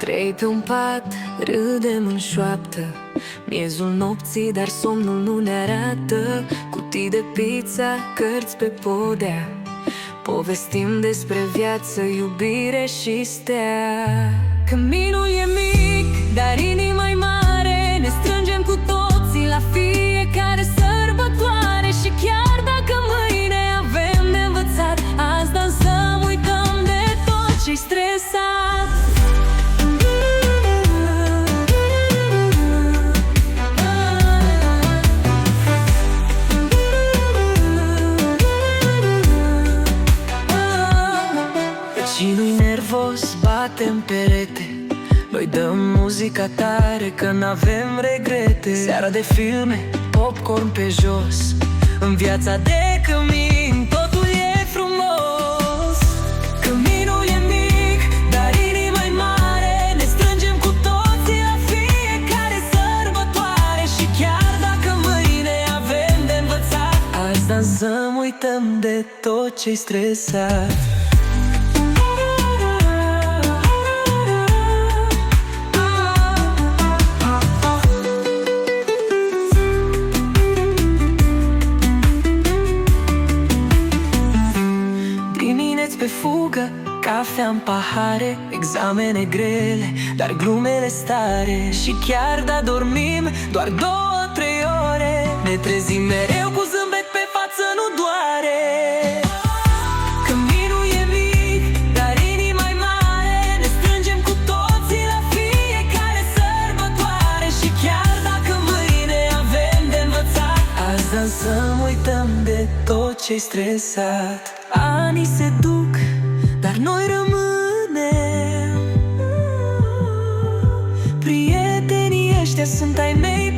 Trei pe un pat, râdem în șoaptă, miezul nopții, dar somnul nu ne arată. Cutii de pizza, cărți pe podea, povestim despre viață, iubire și stea. Căminul e mic, dar inima-i mare, ne strângem cu toții la fiecare sărbătoare. Și chiar dacă mâine avem de învățat, azi dansăm, uităm de tot ce-i stresat. Și-nu-i nervos, batem perete, noi dăm muzica tare că n-avem regrete. Seara de filme, popcorn pe jos, în viața de cămin totul e frumos. Căminul e mic, dar inima-i mare, ne strângem cu toții la fiecare sărbătoare. Și chiar dacă mâine avem de învățat, azi dansăm, uităm de tot ce-i stresat. Pe fugă, cafea în pahare, examene grele, dar glumele stare. Și chiar da dormim doar 2-3 ore, ne trezim mereu cu zâmbet pe față, nu doare. Căminul e mic, dar inima-i mare, ne strângem cu toții la fiecare sărbătoare. Și chiar dacă mâine avem de învățat, azi dansăm, uităm de tot ce-i stresat. Anii se duc, dar noi rămânem. Prietenii ăștia sunt ai mei